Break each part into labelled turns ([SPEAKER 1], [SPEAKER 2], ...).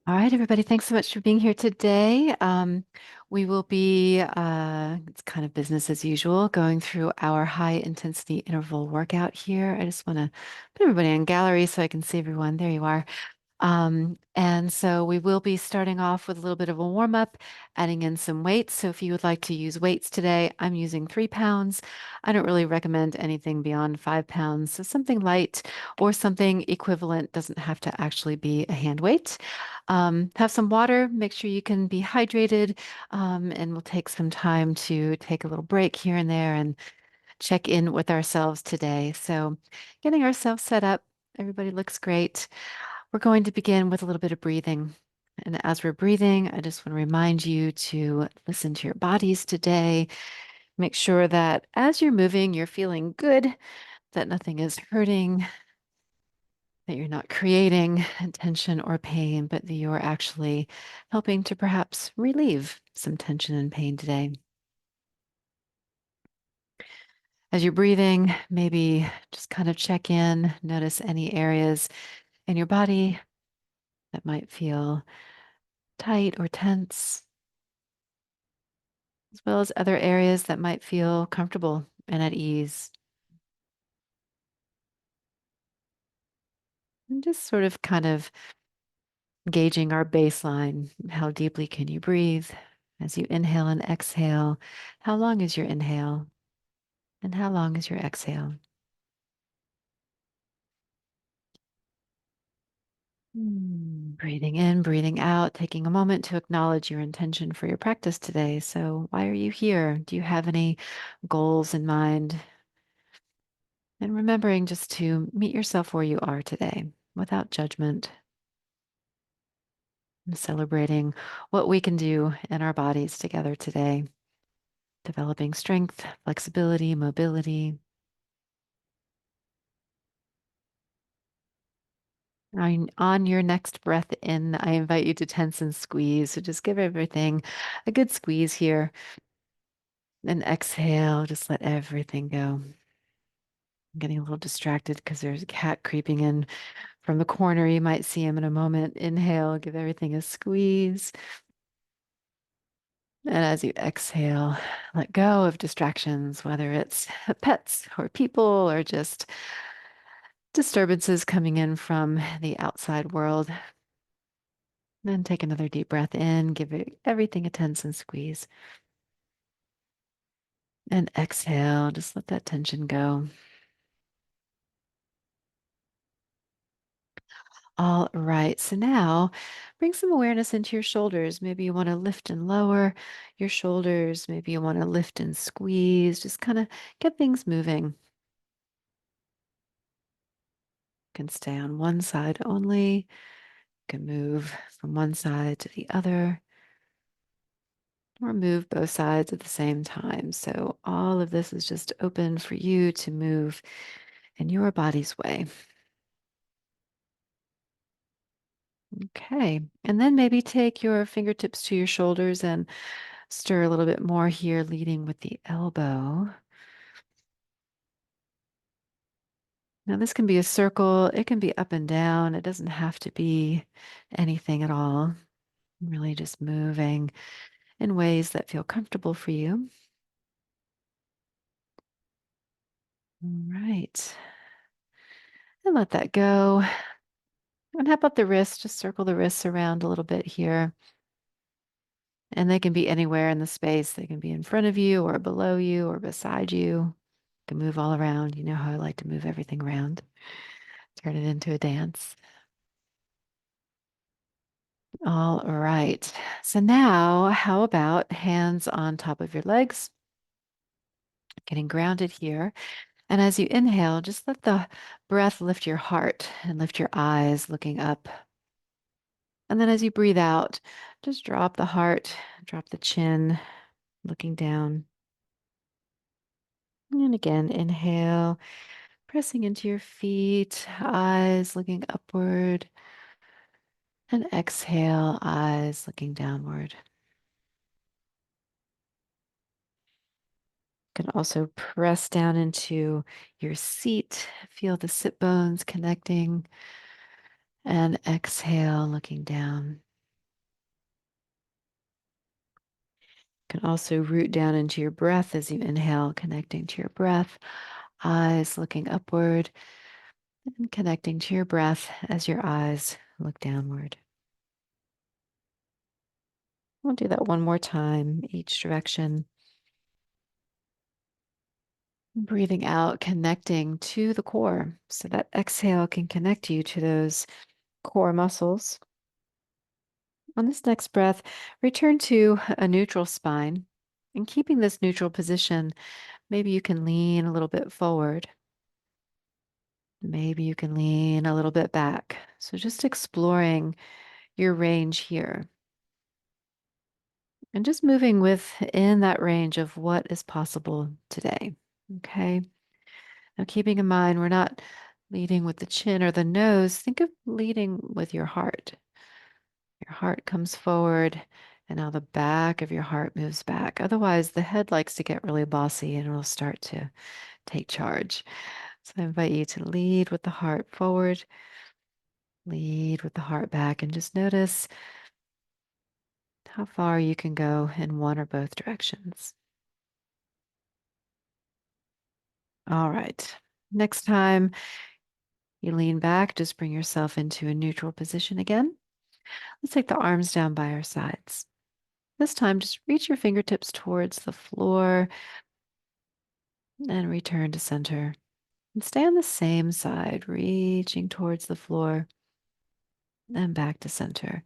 [SPEAKER 1] All right, everybody, thanks so much for being here today. We will be, it's kind of business as usual, going through our high intensity interval workout here. I just want to put everybody in gallery so I can see everyone. There you are. And so we will be starting off with a little bit of a warm up, adding in some weights. So if you would like to use weights today, I'm using 3 pounds. I don't really recommend anything beyond 5 pounds. So something light or something equivalent doesn't have to actually be a hand weight. Have some water, make sure you can be hydrated, and we'll take some time to take a little break here and there and check in with ourselves today. So getting ourselves set up, everybody looks great. We're going to begin with a little bit of breathing. And as we're breathing, I just want to remind you to listen to your bodies today. Make sure that as you're moving, you're feeling good, that nothing is hurting, that you're not creating tension or pain, but that you're actually helping to perhaps relieve some tension and pain today. As you're breathing, maybe just kind of check in, notice any areas in your body that might feel tight or tense, as well as other areas that might feel comfortable and at ease. And just sort of kind of gauging our baseline. How deeply can you breathe as you inhale and exhale? How long is your inhale? And how long is your exhale? Breathing in, breathing out, taking a moment to acknowledge your intention for your practice today. So, why are you here? Do you have any goals in mind? And remembering just to meet yourself where you are today without judgment, and celebrating what we can do in our bodies together today, developing strength, flexibility, mobility. On your next breath in, I invite you to tense and squeeze. So just give everything a good squeeze here. And exhale, just let everything go. I'm getting a little distracted because there's a cat creeping in from the corner. You might see him in a moment. Inhale, give everything a squeeze. And as you exhale, let go of distractions, whether it's pets or people or just disturbances coming in from the outside world. Then take another deep breath in, give everything a tense and squeeze. And exhale, just let that tension go. All right, so now bring some awareness into your shoulders. Maybe you want to lift and lower your shoulders. Maybe you want to lift and squeeze. Just kind of get things moving. You can stay on one side only. You can move from one side to the other, or move both sides at the same time. So all of this is just open for you to move in your body's way. Okay. And then maybe take your fingertips to your shoulders and stir a little bit more here, leading with the elbow. Now, this can be a circle, it can be up and down. It doesn't have to be anything at all. Really just moving in ways that feel comfortable for you. All right. And let that go. And how about the wrists? Just circle the wrists around a little bit here. And they can be anywhere in the space. They can be in front of you or below you or beside you. You can move all around. You know how I like to move everything around. Turn it into a dance. All right. So now, how about hands on top of your legs, getting grounded here. And as you inhale, just let the breath lift your heart and lift your eyes looking up. And then as you breathe out, just drop the heart, drop the chin, looking down. And again, inhale, pressing into your feet, eyes looking upward. And exhale, eyes looking downward. You can also press down into your seat, feel the sit bones connecting, and exhale, looking down. Can also root down into your breath as you inhale, connecting to your breath, eyes looking upward, and connecting to your breath as your eyes look downward. We'll do that one more time, each direction. Breathing out, connecting to the core. So that exhale can connect you to those core muscles. On this next breath, return to a neutral spine. And keeping this neutral position, maybe you can lean a little bit forward. Maybe you can lean a little bit back. So just exploring your range here and just moving within that range of what is possible today. Okay. Now, keeping in mind, we're not leading with the chin or the nose. Think of leading with your heart. Your heart comes forward, and now the back of your heart moves back. Otherwise, the head likes to get really bossy and it'll start to take charge. So I invite you to lead with the heart forward, lead with the heart back, and just notice how far you can go in one or both directions. All right. Next time you lean back, just bring yourself into a neutral position again. Let's take the arms down by our sides. This time, just reach your fingertips towards the floor and return to center. And stay on the same side, reaching towards the floor and back to center.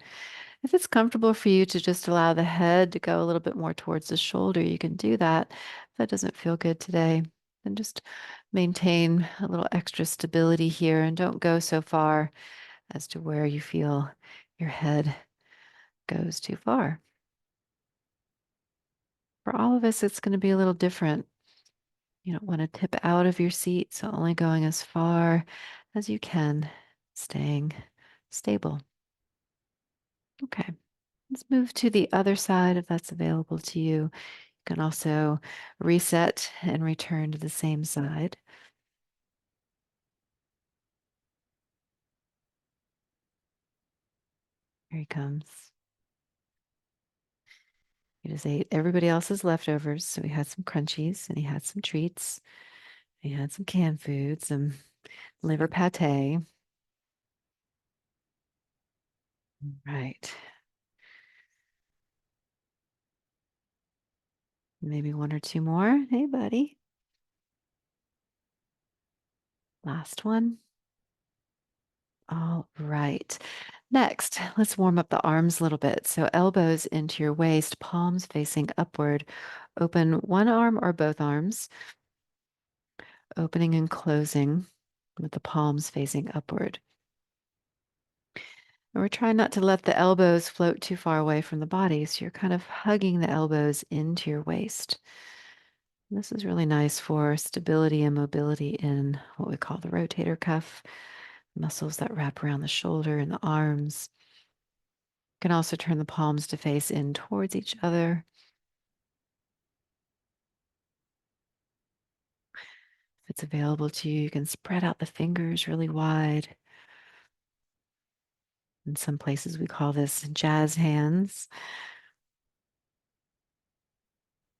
[SPEAKER 1] If it's comfortable for you to just allow the head to go a little bit more towards the shoulder, you can do that. If that doesn't feel good today, then just maintain a little extra stability here and don't go so far as to where you feel your head goes too far. For all of us, it's going to be a little different. You don't want to tip out of your seat, so only going as far as you can, staying stable. Okay, let's move to the other side if that's available to you. You can also reset and return to the same side. Here he comes. He just ate everybody else's leftovers. So he had some crunchies and he had some treats. He had some canned food, some liver pate. Right. Maybe one or two more. Hey, buddy. Last one. All right. Next, let's warm up the arms a little bit. So elbows into your waist, palms facing upward. Open one arm or both arms, opening and closing with the palms facing upward. And we're trying not to let the elbows float too far away from the body. So you're kind of hugging the elbows into your waist. This is really nice for stability and mobility in what we call the rotator cuff, muscles that wrap around the shoulder and the arms. You can also turn the palms to face in towards each other. If it's available to you, you can spread out the fingers really wide. In some places, we call this jazz hands.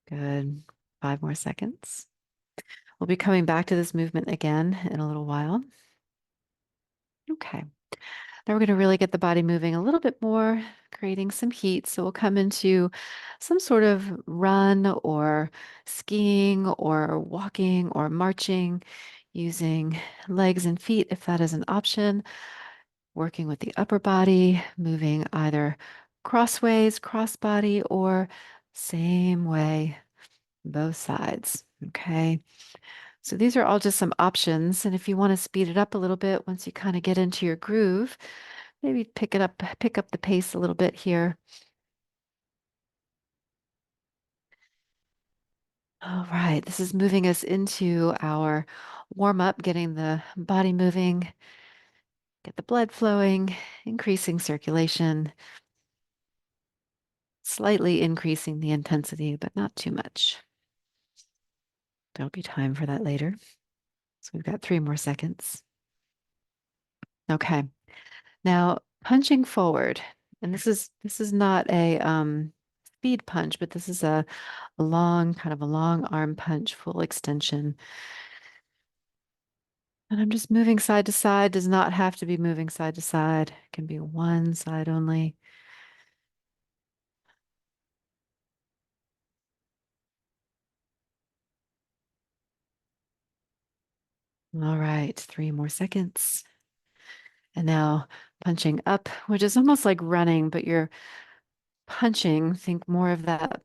[SPEAKER 1] Good. 5 more seconds. We'll be coming back to this movement again in a little while. Okay. Now we're going to really get the body moving a little bit more, creating some heat. So we'll come into some sort of run or skiing or walking or marching using legs and feet if that is an option. Working with the upper body, moving either crossways, crossbody, or same way, both sides. Okay. So these are all just some options. And if you want to speed it up a little bit, once you kind of get into your groove, maybe pick up the pace a little bit here. All right. This is moving us into our warm up, getting the body moving, get the blood flowing, increasing circulation, slightly increasing the intensity, but not too much. There'll be time for that later. So we've got 3 more seconds. Okay. Now punching forward, and this is not a speed punch, but this is a long, kind of a long arm punch, full extension. And I'm just moving side to side, does not have to be moving side to side. It can be one side only. All right, 3 more seconds. And now punching up, which is almost like running, but you're punching. Think more of that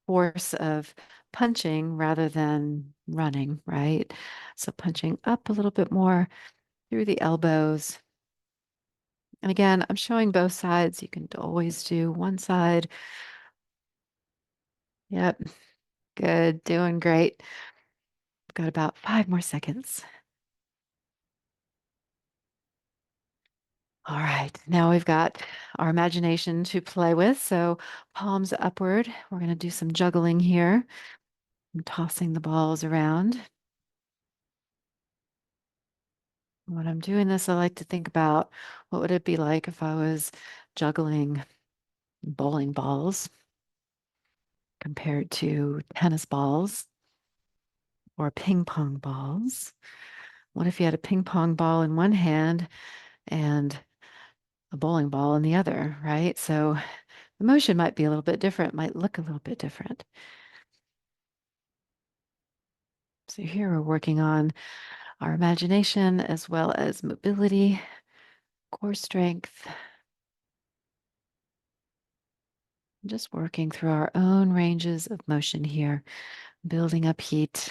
[SPEAKER 1] force of punching rather than running, right? So punching up a little bit more through the elbows. And again, I'm showing both sides. You can always do one side. Yep, good, doing great. Got about 5 more seconds. All right, now we've got our imagination to play with. So palms upward. We're going to do some juggling here. I'm tossing the balls around. When I'm doing this, I like to think about what would it be like if I was juggling bowling balls compared to tennis balls or ping pong balls. What if you had a ping pong ball in one hand and a bowling ball in the other, right? So the motion might be a little bit different, might look a little bit different. So here we're working on our imagination as well as mobility, core strength, just working through our own ranges of motion here, building up heat,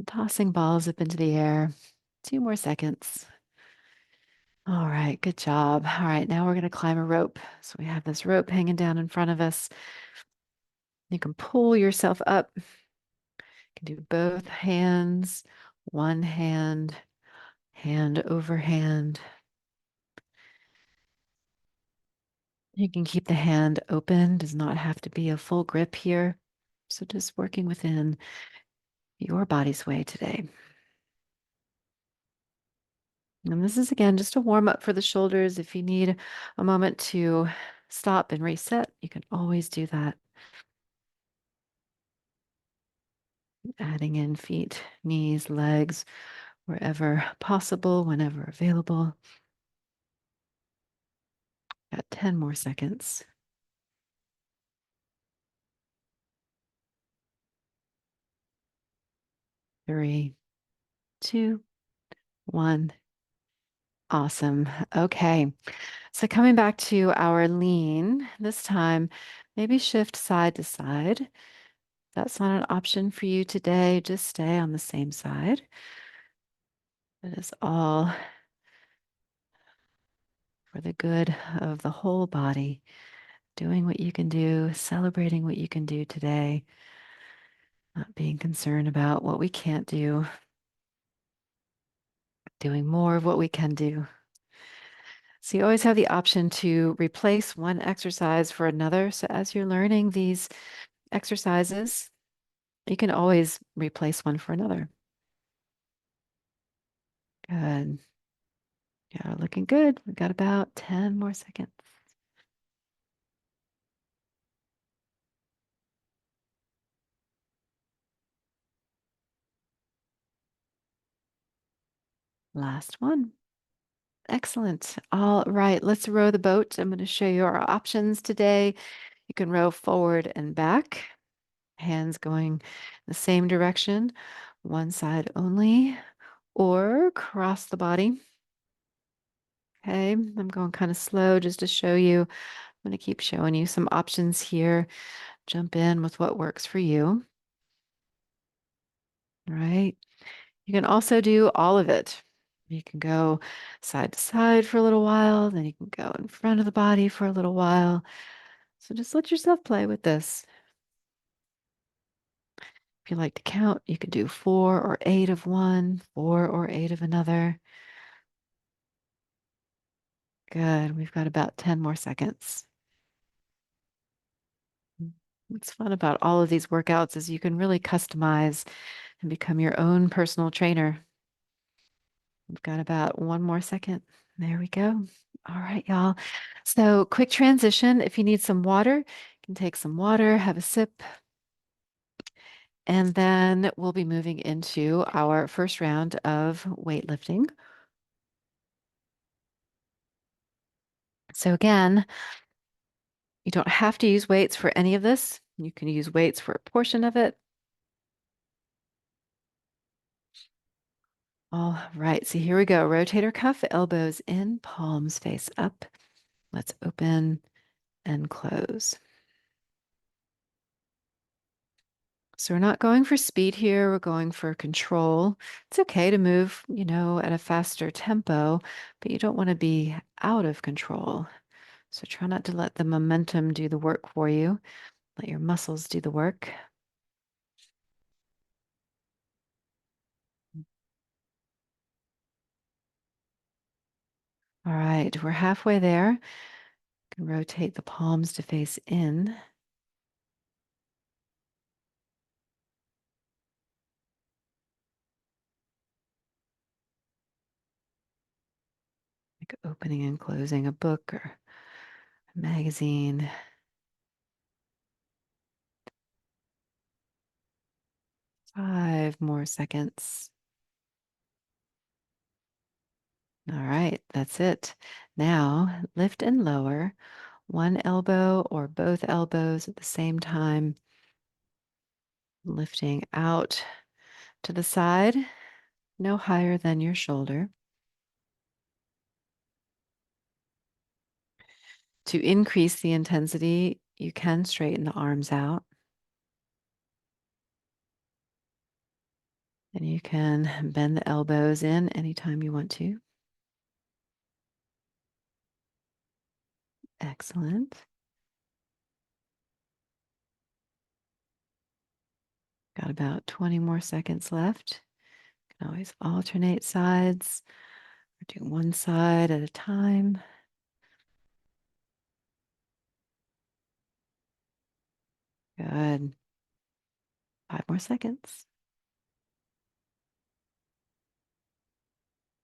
[SPEAKER 1] tossing balls up into the air. 2 more seconds. All right, good job. All right, now we're going to climb a rope. So we have this rope hanging down in front of us. You can pull yourself up. You can do both hands, one hand, hand over hand. You can keep the hand open, does not have to be a full grip here. So just working within your body's way today. And this is again just a warm up for the shoulders. If you need a moment to stop and reset, you can always do that. Adding in feet, knees, legs, wherever possible, whenever available. Got 10 more seconds. 3, 2, 1. Awesome. Okay. So coming back to our lean, this time, maybe shift side to side. That's not an option for you today. Just stay on the same side. It is all for the good of the whole body. Doing what you can do, celebrating what you can do today, not being concerned about what we can't do, doing more of what we can do. So you always have the option to replace one exercise for another. So as you're learning these exercises, you can always replace one for another. Good. Yeah, looking good. We've got about 10 more seconds. Last one. Excellent. All right, let's row the boat. I'm going to show you our options today. You can row forward and back, hands going the same direction, one side only, or cross the body. Okay, I'm going kind of slow just to show you. I'm going to keep showing you some options here. Jump in with what works for you. All right. You can also do all of it. You can go side to side for a little while, then you can go in front of the body for a little while. So just let yourself play with this. If you like to count, you could do 4 or 8 of one, 4 or 8 of another. Good. We've got about 10 more seconds. What's fun about all of these workouts is you can really customize and become your own personal trainer. We've got about 1 more second. There we go. All right, y'all. So quick transition. If you need some water, you can take some water, have a sip, and then we'll be moving into our first round of weightlifting. So again, you don't have to use weights for any of this. You can use weights for a portion of it. All right, so here we go. Rotator cuff, elbows in, palms face up. Let's open and close. So we're not going for speed here, we're going for control. It's okay to move, at a faster tempo, but you don't want to be out of control. So try not to let the momentum do the work for you. Let your muscles do the work. All right, we're halfway there. You can rotate the palms to face in. Like opening and closing a book or a magazine. 5 more seconds. All right, that's it. Now lift and lower one elbow or both elbows at the same time, lifting out to the side, no higher than your shoulder. To increase the intensity, you can straighten the arms out. And you can bend the elbows in anytime you want to. Excellent. Got about 20 more seconds left. You can always alternate sides or do one side at a time. Good. 5 more seconds.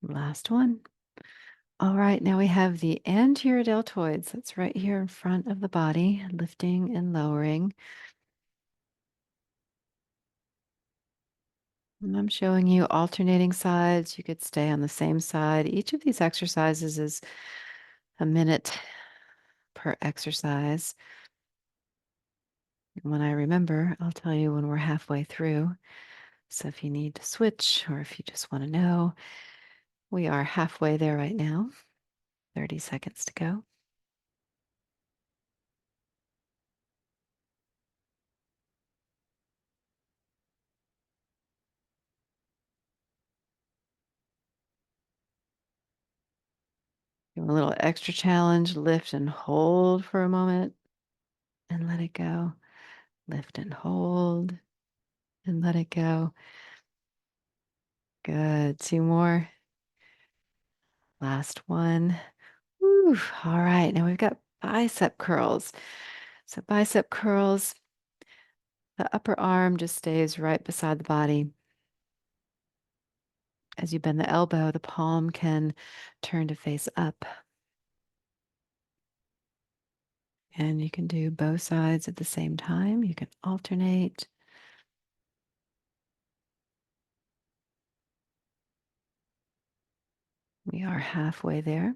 [SPEAKER 1] Last one. All right, now we have the anterior deltoids. That's right here in front of the body, lifting and lowering. And I'm showing you alternating sides. You could stay on the same side. Each of these exercises is a minute per exercise. And when I remember, I'll tell you when we're halfway through. So if you need to switch or if you just want to know, we are halfway there right now. 30 seconds to go. Do a little extra challenge, lift and hold for a moment and let it go. Lift and hold and let it go. Good. 2 more. Last one. Whew. All right. Now we've got bicep curls. So bicep curls, the upper arm just stays right beside the body. As you bend the elbow, the palm can turn to face up. And you can do both sides at the same time. You can alternate. We are halfway there.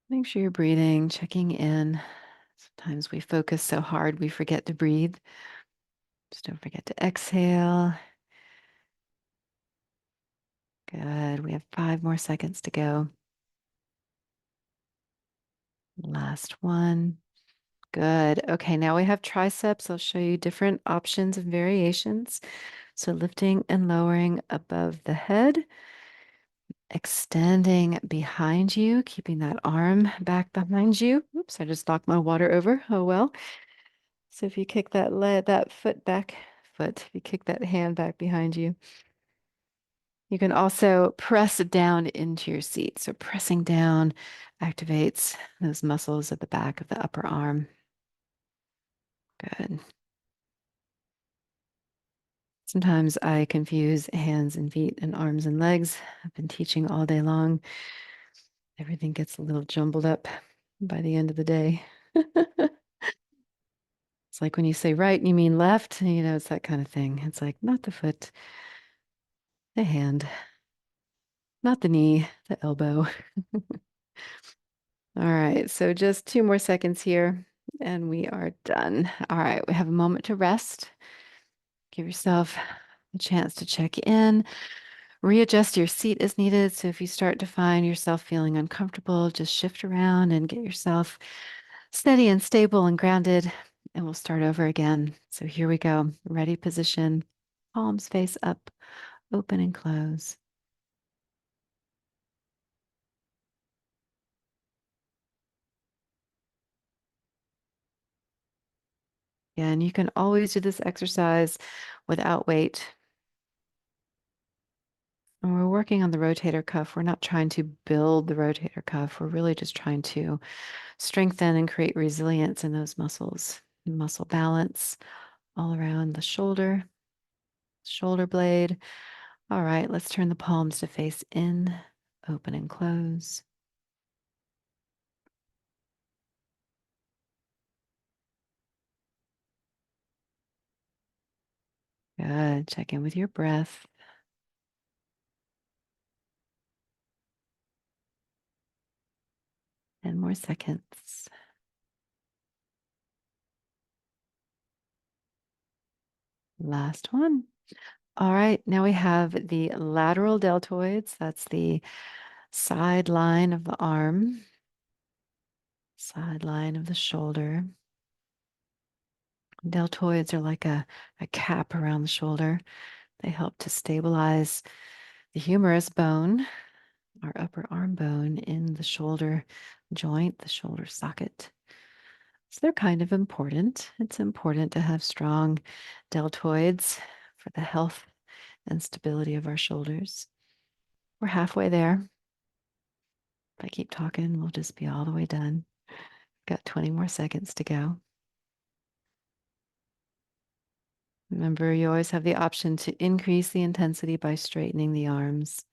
[SPEAKER 1] Make sure you're breathing, checking in. Sometimes we focus so hard we forget to breathe. Just don't forget to exhale. Good. We have 5 more seconds to go. Last one. Good. Okay, now we have triceps. I'll show you different options and variations. So lifting and lowering above the head, extending behind you, keeping that arm back behind you. Oops, I just knocked my water over. Oh well. So if you kick that foot back, if you kick that hand back behind you, you can also press down into your seat. So pressing down activates those muscles at the back of the upper arm. Good. Sometimes I confuse hands and feet and arms and legs. I've been teaching all day long. Everything gets a little jumbled up by the end of the day. It's like when you say right, you mean left. It's that kind of thing. It's like not the foot, the hand, not the knee, the elbow. All right, so just 2 more seconds here and we are done. All right, we have a moment to rest. Give yourself a chance to check in. Readjust your seat as needed. So if you start to find yourself feeling uncomfortable, just shift around and get yourself steady and stable and grounded. And we'll start over again. So here we go. Ready position, palms face up, open and close. And you can always do this exercise without weight. When we're working on the rotator cuff, we're not trying to build the rotator cuff. We're really just trying to strengthen and create resilience in those muscles, muscle balance all around the shoulder blade. All right, let's turn the palms to face in, open and close. Good. Check in with your breath. 10 more seconds. Last one. All right, now we have the lateral deltoids. That's the side line of the arm, side line of the shoulder. Deltoids are like a cap around the shoulder. They help to stabilize the humerus bone, our upper arm bone in the shoulder joint, the shoulder socket. So they're kind of important. It's important to have strong deltoids for the health and stability of our shoulders. We're halfway there. If I keep talking, we'll just be all the way done. Got 20 more seconds to go. Remember, you always have the option to increase the intensity by straightening the arms.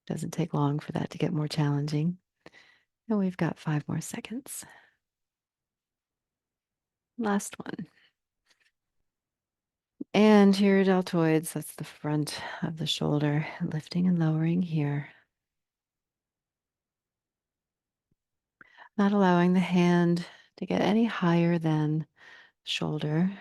[SPEAKER 1] Doesn't take long for that to get more challenging. And we've got 5 more seconds. Last one. And your deltoids, that's the front of the shoulder, lifting and lowering here. Not allowing the hand to get any higher than shoulder.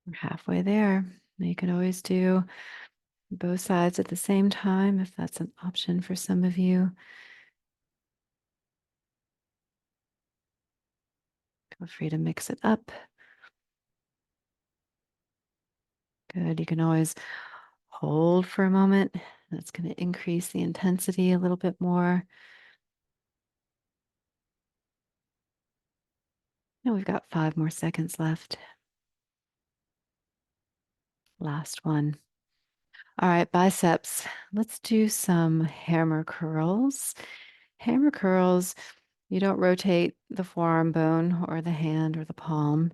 [SPEAKER 1] We're halfway there. You can always do both sides at the same time if that's an option for some of you. Feel free to mix it up. Good. You can always hold for a moment. That's going to increase the intensity a little bit more. And we've got 5 more seconds left. Last one. All right, biceps. Let's do some hammer curls. Hammer curls, you don't rotate the forearm bone or the hand or the palm.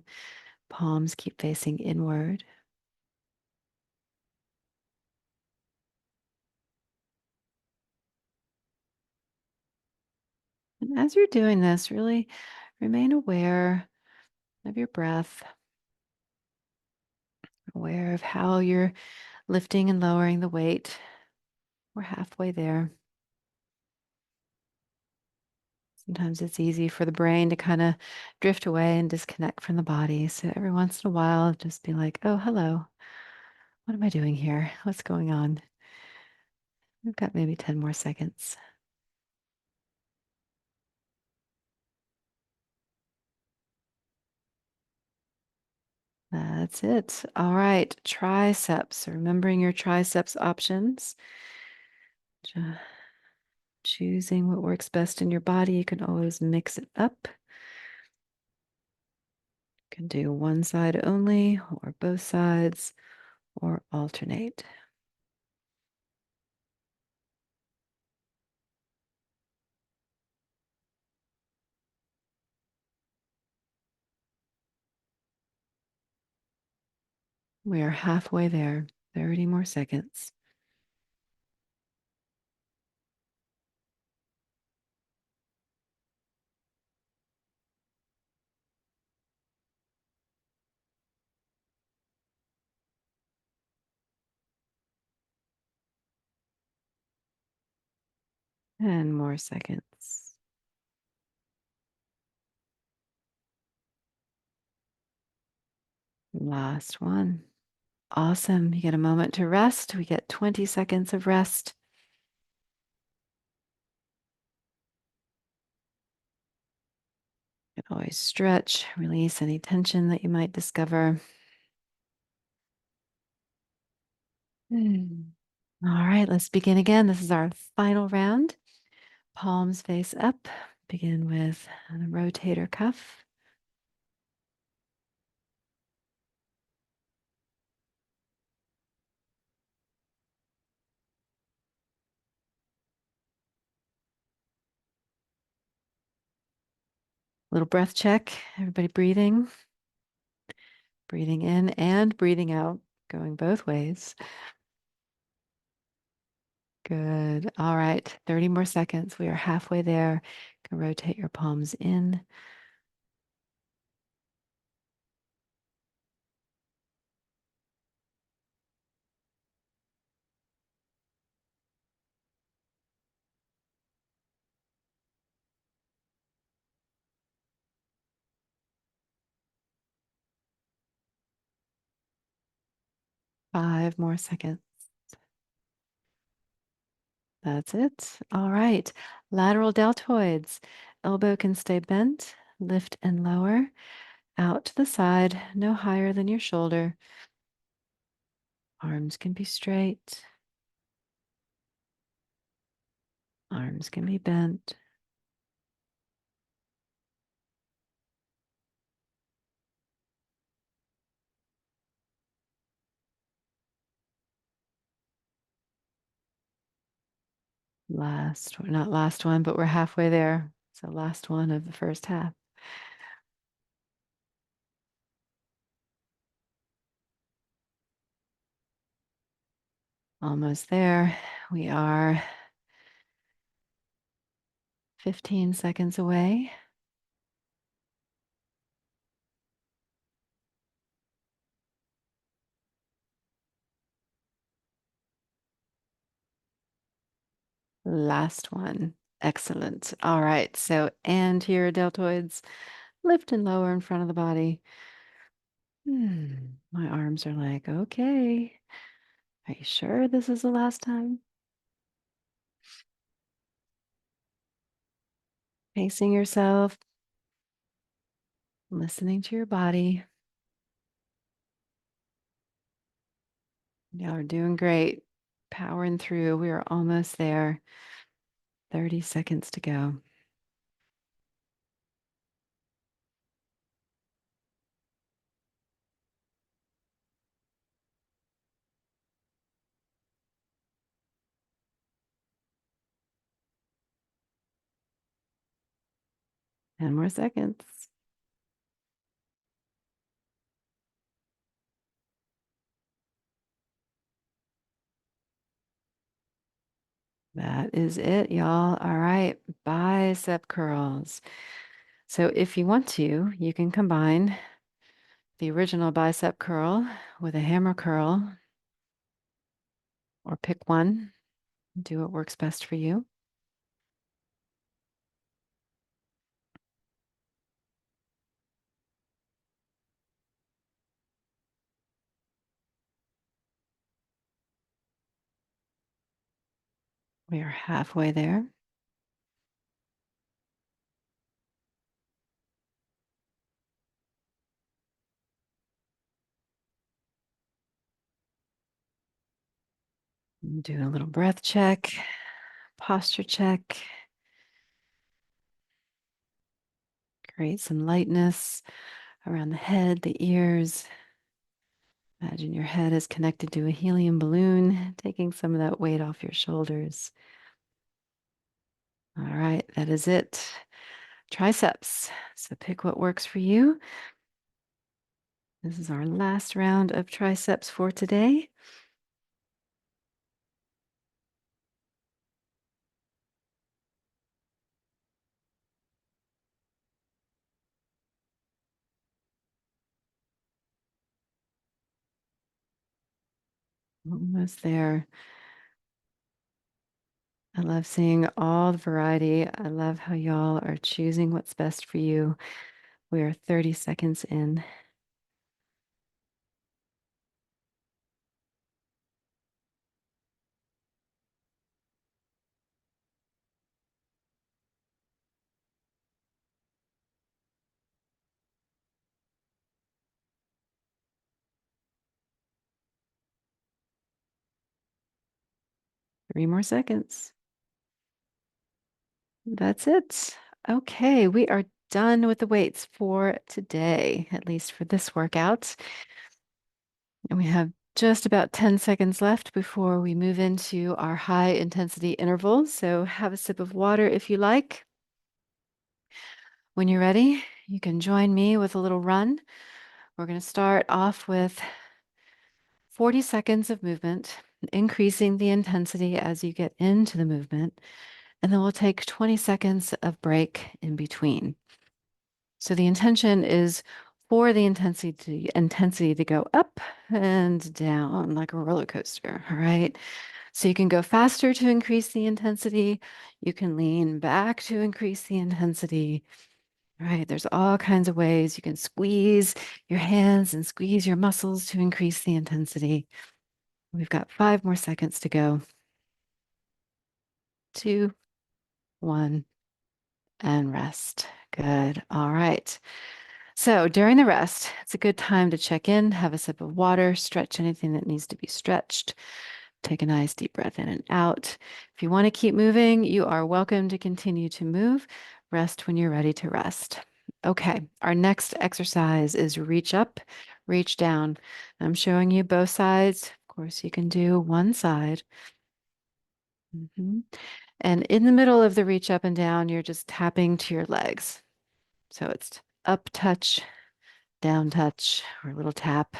[SPEAKER 1] Palms keep facing inward. And as you're doing this, really remain aware of your breath, aware of how you're lifting and lowering the weight. We're halfway there. Sometimes it's easy for the brain to kind of drift away and disconnect from the body. So every once in a while, just be like, oh, hello. What am I doing here? What's going on? We've got maybe 10 more seconds. That's it. All right, triceps. Remembering your triceps options. Choosing what works best in your body. You can always mix it up. Can do one side only or both sides or alternate. We are halfway there, 30 more seconds. And more seconds. Last one. Awesome. You get a moment to rest. We get 20 seconds of rest. You can always stretch, release any tension that you might discover. All right, let's begin again. This is our final round. Palms face up. Begin with the rotator cuff. Little breath check. Everybody breathing. Breathing in and breathing out, going both ways. Good. All right, 30 more seconds. We are halfway there. You can rotate your palms in. Five more seconds. That's it. All right. Lateral deltoids. Elbow can stay bent, lift and lower, out to the side, no higher than your shoulder. Arms can be straight. Arms can be bent. Not last one, but we're halfway there. So last one of the first half. Almost there. We are 15 seconds away. Last one. Excellent. All right. So, and here, deltoids, lift and lower in front of the body. My arms are like, okay. Are you sure this is the last time? Pacing yourself, listening to your body. Y'all are doing great. Powering through. We are almost there. 30 seconds to go. Ten more seconds. That is it, y'all. All right, bicep curls. So if you want to, you can combine the original bicep curl with a hammer curl or pick one. Do what works best for you. We are halfway there. Do a little breath check, posture check. Create some lightness. around the head, the ears. Imagine your head is connected to a helium balloon, taking some of that weight off your shoulders. All right, that is it. Triceps. So pick what works for you. This is our last round of triceps for today. Almost there. I love seeing all the variety. I love how y'all are choosing what's best for you. We are 30 seconds in. 3 more seconds. That's it. Okay, we are done with the weights for today, at least for this workout. And we have just about 10 seconds left before we move into our high intensity interval. So have a sip of water if you like. When you're ready, you can join me with a little run. We're going to start off with 40 seconds of movement, increasing the intensity as you get into the movement. And then we'll take 20 seconds of break in between. So the intention is for the intensity to go up and down like a roller coaster. All right. So you can go faster to increase the intensity. You can lean back to increase the intensity. All right. There's all kinds of ways you can squeeze your hands and squeeze your muscles to increase the intensity. We've got 5 more seconds to go. 2, 1, and rest. Good. All right. So during the rest, it's a good time to check in, have a sip of water, stretch anything that needs to be stretched. Take a nice deep breath in and out. If you want to keep moving, you are welcome to continue to move. Rest when you're ready to rest. Okay, our next exercise is reach up, reach down. I'm showing you both sides. Of course, you can do one side. And in the middle of the reach up and down, you're just tapping to your legs. So it's up touch, down touch, or a little tap.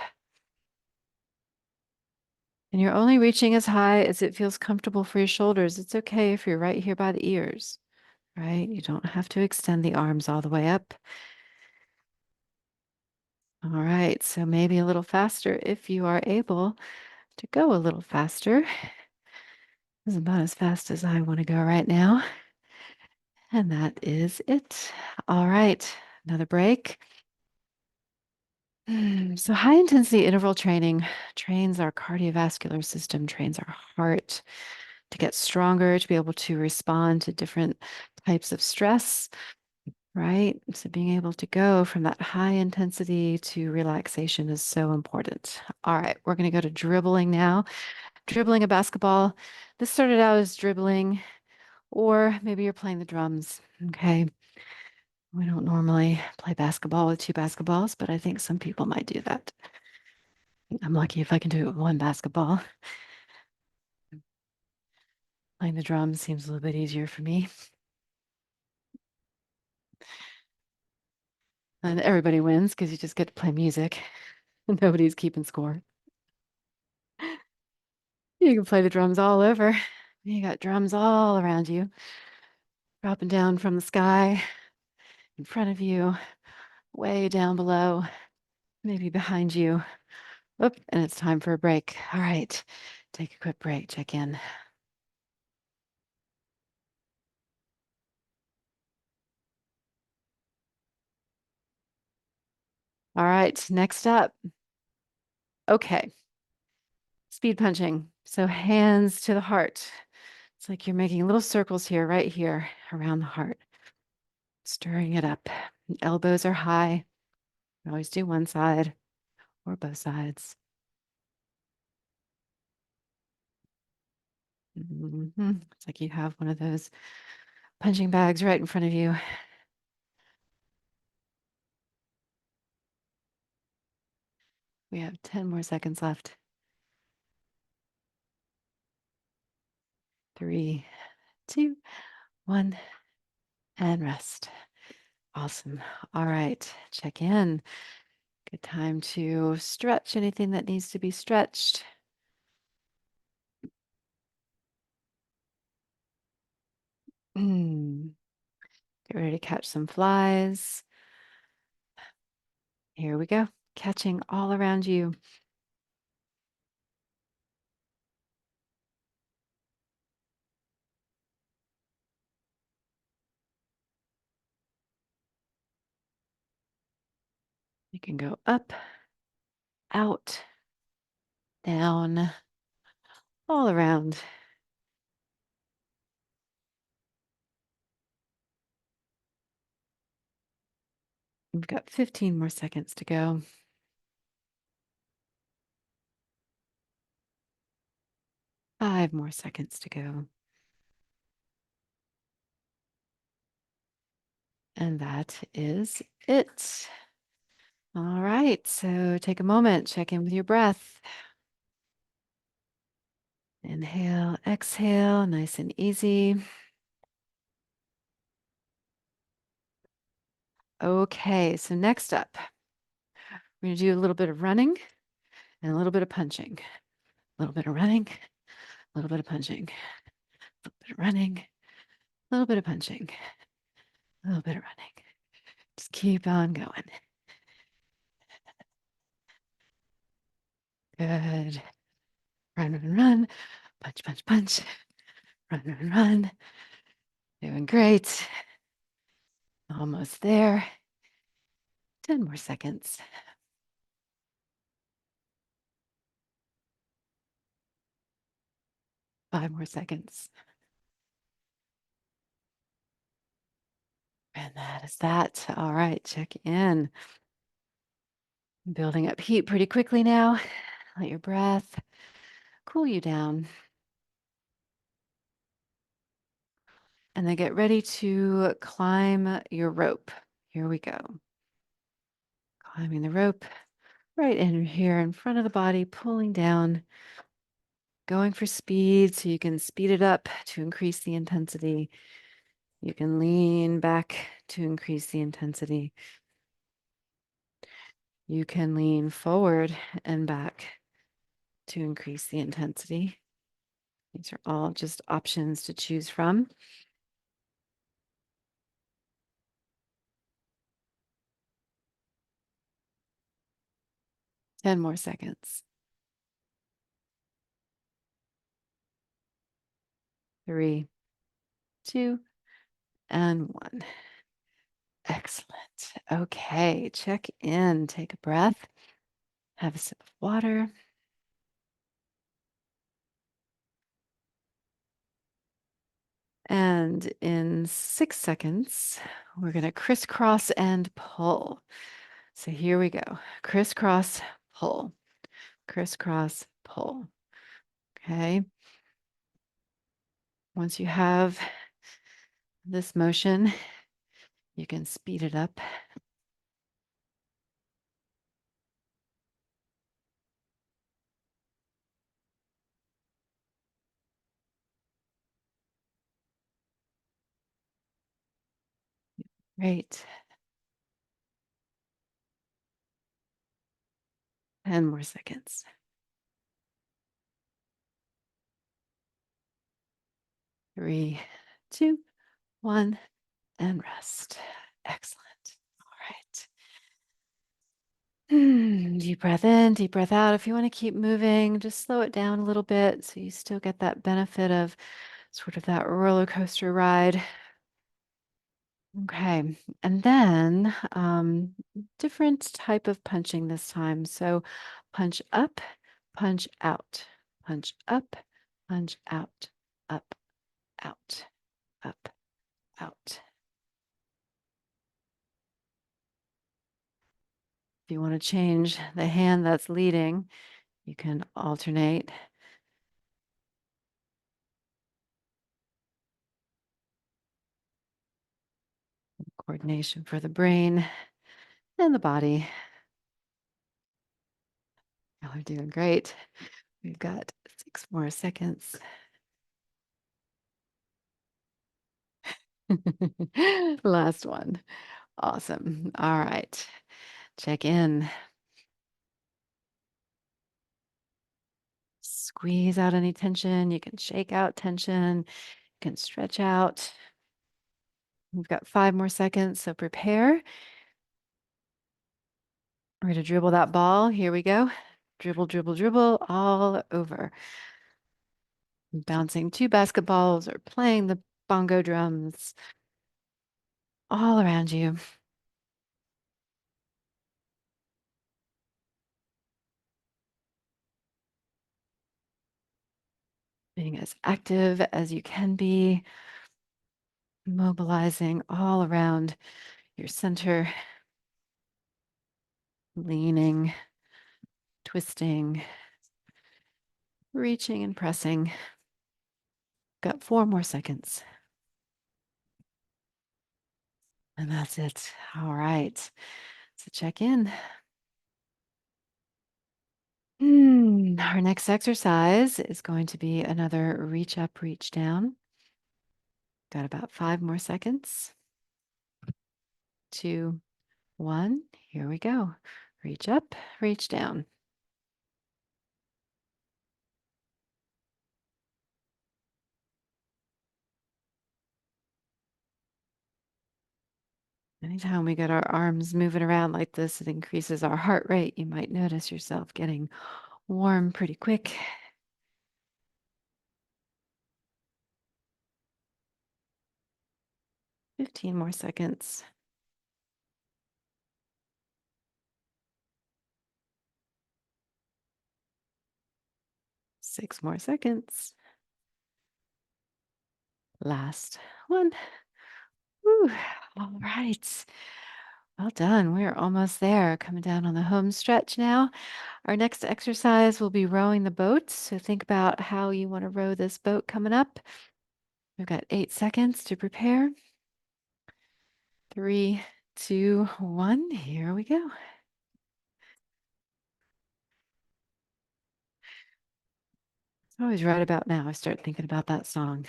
[SPEAKER 1] And you're only reaching as high as it feels comfortable for your shoulders. It's okay if you're right here by the ears, right? You don't have to extend the arms all the way up. All right, so maybe a little faster if you are able to go a little faster. This is about as fast as I want to go right now. And that is it. All right, another break. So high intensity interval training trains our cardiovascular system, trains our heart to get stronger, to be able to respond to different types of stress, right? So being able to go from that high intensity to relaxation is so important. All right, we're going to go to dribbling now. Dribbling a basketball. This started out as dribbling, or maybe you're playing the drums. Okay. We don't normally play basketball with two basketballs, but I think some people might do that. I'm lucky if I can do it with one basketball. Playing the drums seems a little bit easier for me. And everybody wins because you just get to play music. Nobody's keeping score. You can play the drums all over. You got drums all around you, dropping down from the sky, in front of you, way down below, maybe behind you. Oop, and it's time for a break. All right, take a quick break, check in. All right, next up. Okay, speed punching. So hands to the heart. It's like you're making little circles here, right here around the heart, stirring it up. Elbows are high. You always do one side or both sides. It's like you have one of those punching bags right in front of you. We have 10 more seconds left. 3, 2, 1, and rest. Awesome. All right, check in. Good time to stretch anything that needs to be stretched. Get ready to catch some flies. Here we go, catching all around you. You can go up, out, down, all around. We've got 15 more seconds to go. 5 more seconds to go. And that is it. All right, so take a moment, check in with your breath. Inhale, exhale, nice and easy. Okay, so next up, we're going to do a little bit of running and a little bit of punching. A little bit of running, a little bit of punching, a little bit of running, a little bit of punching, a little bit of running. Just keep on going. Good. Run, run, run. Punch, punch, punch. Run, run, run. Doing great. Almost there. 10 more seconds. 5 more seconds. And that is that. All right, check in. Building up heat pretty quickly now. Let your breath cool you down. And then get ready to climb your rope. Here we go. Climbing the rope right in here in front of the body, pulling down, going for speed so you can speed it up to increase the intensity. You can lean back to increase the intensity. You can lean forward and back to increase the intensity. These are all just options to choose from. 10 more seconds. 3, 2, and 1. Excellent. Okay, check in, take a breath, have a sip of water. And in 6 seconds, we're going to crisscross and pull. So here we go. Crisscross, pull. Crisscross, pull. Okay. Once you have this motion, you can speed it up. Great. 10 more seconds. 3, 2, 1, and rest. Excellent. All right. Deep breath in, deep breath out. If you want to keep moving, just slow it down a little bit so you still get that benefit of sort of that roller coaster ride. Okay, and then different type of punching this time. So punch up, punch out, punch up, punch out, up, out, up, out. If you want to change the hand that's leading, you can alternate. Coordination for the brain and the body. Y'all are doing great. We've got 6 more seconds. Last one. Awesome. All right. Check in. Squeeze out any tension. You can shake out tension. You can stretch out. We've got 5 more seconds, so prepare. We're going to dribble that ball. Here we go. Dribble, dribble, dribble all over. Bouncing 2 basketballs or playing the bongo drums all around you. Being as active as you can be, mobilizing all around your center, leaning, twisting, reaching and pressing. Got 4 more seconds. And that's it. All right. So check in. Our next exercise is going to be another reach up, reach down. Got about 5 more seconds. 2, 1. Here we go. Reach up, reach down. Anytime we get our arms moving around like this, it increases our heart rate. You might notice yourself getting warm pretty quick. 15 more seconds. 6 more seconds. Last one. Woo. All right. Well done. We're almost there. Coming down on the home stretch now. Our next exercise will be rowing the boat. So think about how you want to row this boat coming up. We've got 8 seconds to prepare. 3, 2, 1. Here we go. It's always right about now I start thinking about that song.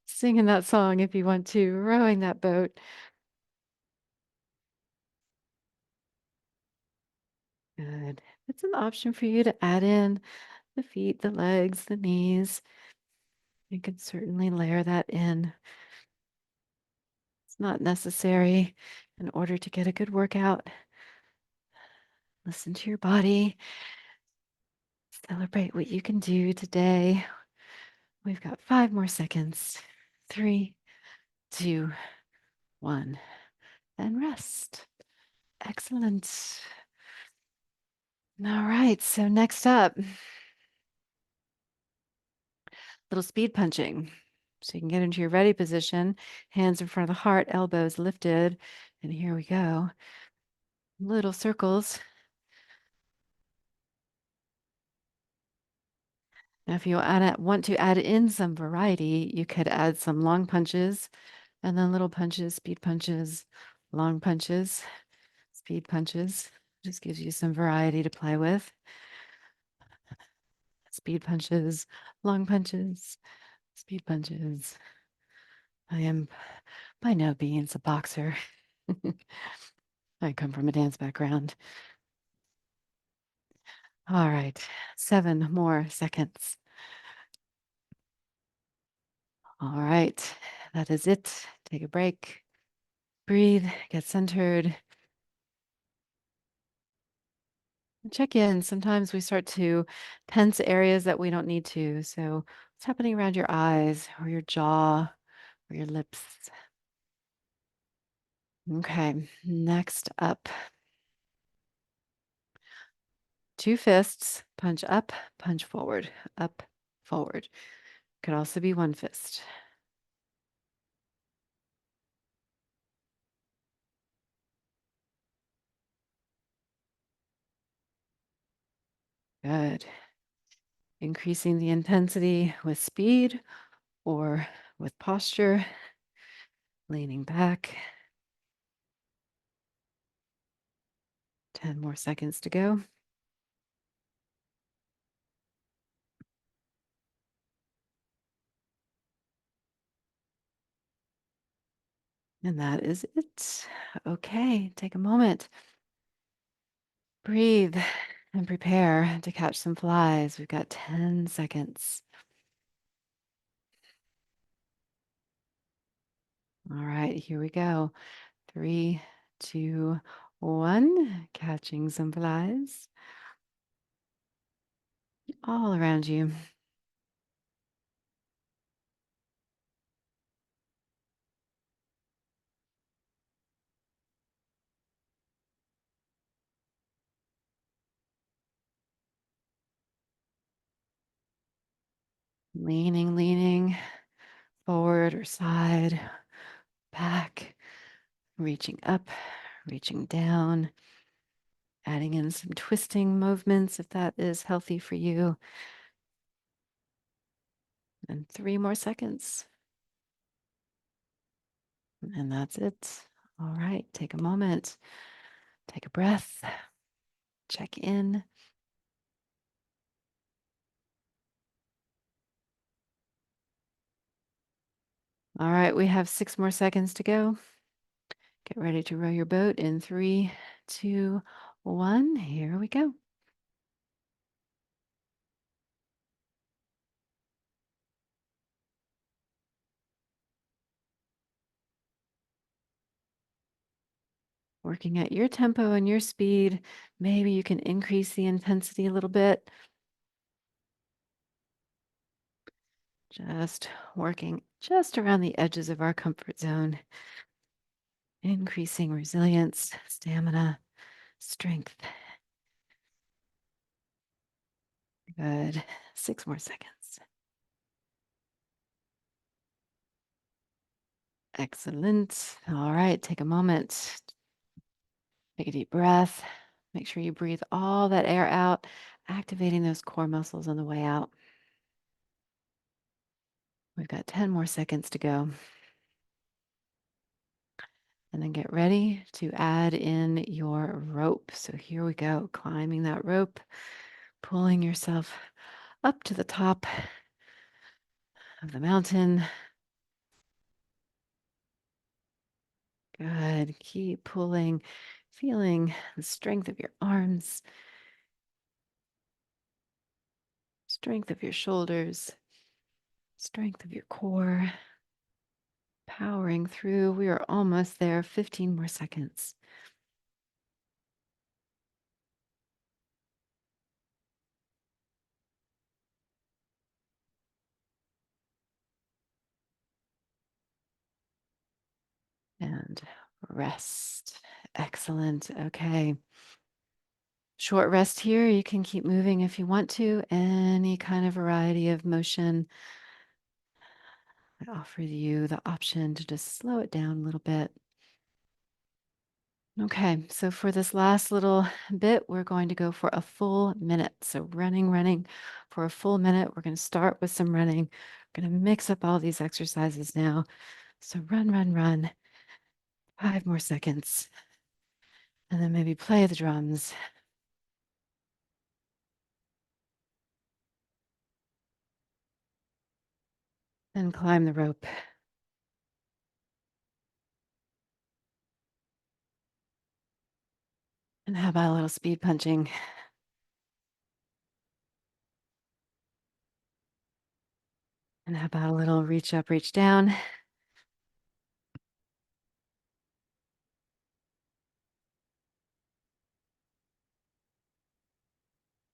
[SPEAKER 1] Singing that song if you want to, rowing that boat. Good. It's an option for you to add in the feet, the legs, the knees. You can certainly layer that in. It's not necessary in order to get a good workout. Listen to your body. Celebrate what you can do today. We've got 5 more seconds. 3, 2, 1, and rest. Excellent. All right, so next up, little speed punching. So you can get into your ready position, hands in front of the heart, elbows lifted. And here we go. Little circles. Now, if you want to add in some variety, you could add some long punches and then little punches, speed punches, long punches, speed punches. Just gives you some variety to play with. Speed punches, long punches, speed punches. I am by no means a boxer. I come from a dance background. All right, 7 more seconds. All right, that is it. Take a break, breathe, get centered. Check in. Sometimes we start to tense areas that we don't need to. So, what's happening around your eyes or your jaw or your lips? Okay, next up, 2 fists, punch up, punch forward, up, forward. Could also be 1 fist. Good. Increasing the intensity with speed or with posture, leaning back. 10 more seconds to go. And that is it. Okay, take a moment, breathe, and prepare to catch some flies. We've got 10 seconds. All right, here we go. Three, two, one. Catching some flies all around you. Leaning forward or side, back, reaching up, reaching down, adding in some twisting movements if that is healthy for you. And 3 more seconds. And that's it. All right, take a moment, take a breath, check in. All right, we have 6 more seconds to go. Get ready to row your boat in 3, 2, 1. Here we go. Working at your tempo and your speed. Maybe you can increase the intensity a little bit. Just working just around the edges of our comfort zone, increasing resilience, stamina, strength. Good. 6 more seconds. Excellent. All right, take a moment. Take a deep breath. Make sure you breathe all that air out, activating those core muscles on the way out. We've got 10 more seconds to go. And then get ready to add in your rope. So here we go, climbing that rope, pulling yourself up to the top of the mountain. Good. Keep pulling, feeling the strength of your arms, strength of your shoulders, strength of your core. Powering through. We are almost there. 15 more seconds. And rest. Excellent. Okay. Short rest here. You can keep moving if you want to. Any kind of variety of motion. I offer you the option to just slow it down a little bit. Okay, so for this last little bit, we're going to go for a full minute. So running for a full minute. We're going to start with some running. We're going to mix up all these exercises now. So run. 5 more seconds. And then maybe play the drums. And climb the rope. And how about a little speed punching? And how about a little reach up, reach down?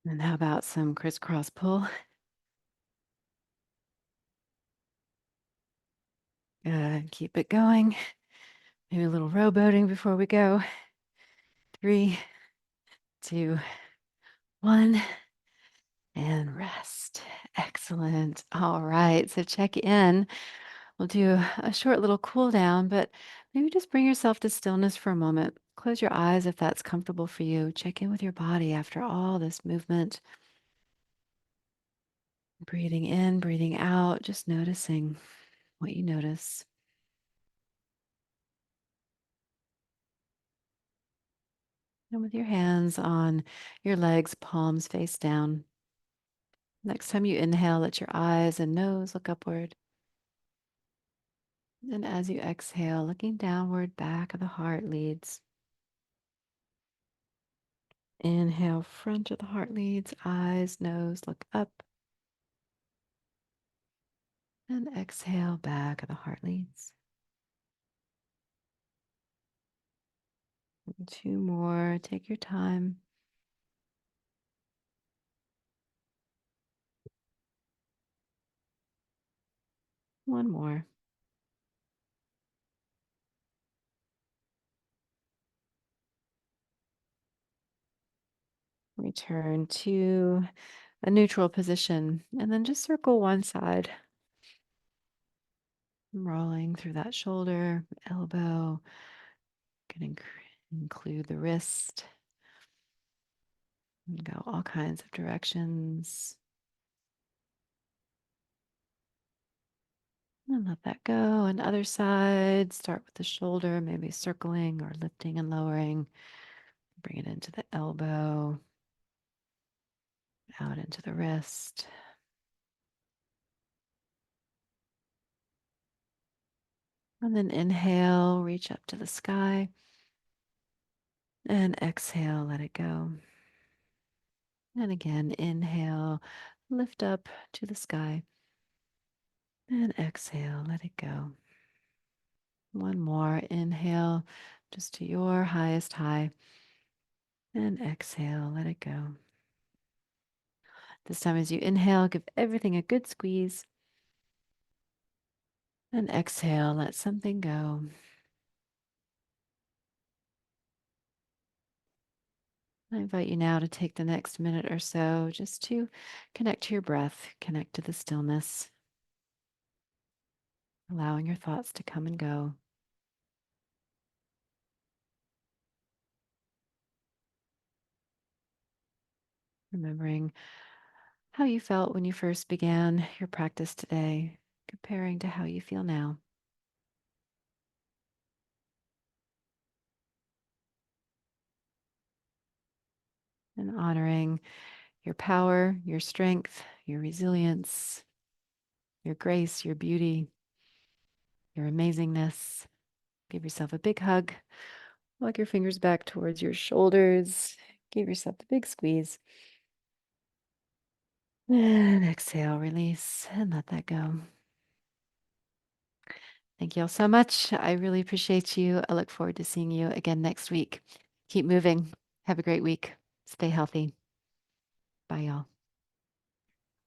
[SPEAKER 1] And how about some crisscross pull? Good. Keep it going. Maybe a little rowboating before we go. 3, 2, 1. And rest. Excellent. All right. So check in. We'll do a short little cool down, but maybe just bring yourself to stillness for a moment. Close your eyes if that's comfortable for you. Check in with your body after all this movement. Breathing in, breathing out, just noticing what you notice. And with your hands on your legs, palms face down. Next time you inhale, let your eyes and nose look upward. And as you exhale, looking downward, back of the heart leads. Inhale, front of the heart leads, eyes, nose, look up. And exhale, back of the heart leads. Two more. Take your time. One more. Return to a neutral position and then just circle one side. Rolling through that shoulder, elbow. Can include the wrist. And go all kinds of directions. And let that go. And other side, start with the shoulder, maybe circling or lifting and lowering. Bring it into the elbow, out into the wrist. And then inhale, reach up to the sky. And exhale, let it go. And again, inhale, lift up to the sky. And exhale, let it go. One more, inhale, just to your highest high. And exhale, let it go. This time as you inhale, give everything a good squeeze. And exhale, let something go. I invite you now to take the next minute or so just to connect to your breath, connect to the stillness, allowing your thoughts to come and go. Remembering how you felt when you first began your practice today, comparing to how you feel now, and honoring your power, your strength, your resilience, your grace, your beauty, your amazingness. Give yourself a big hug. Walk your fingers back towards your shoulders. Give yourself a big squeeze. And exhale, release, and let that go. Thank you all so much. I really appreciate you. I look forward to seeing you again next week. Keep moving. Have a great week. Stay healthy. Bye, y'all.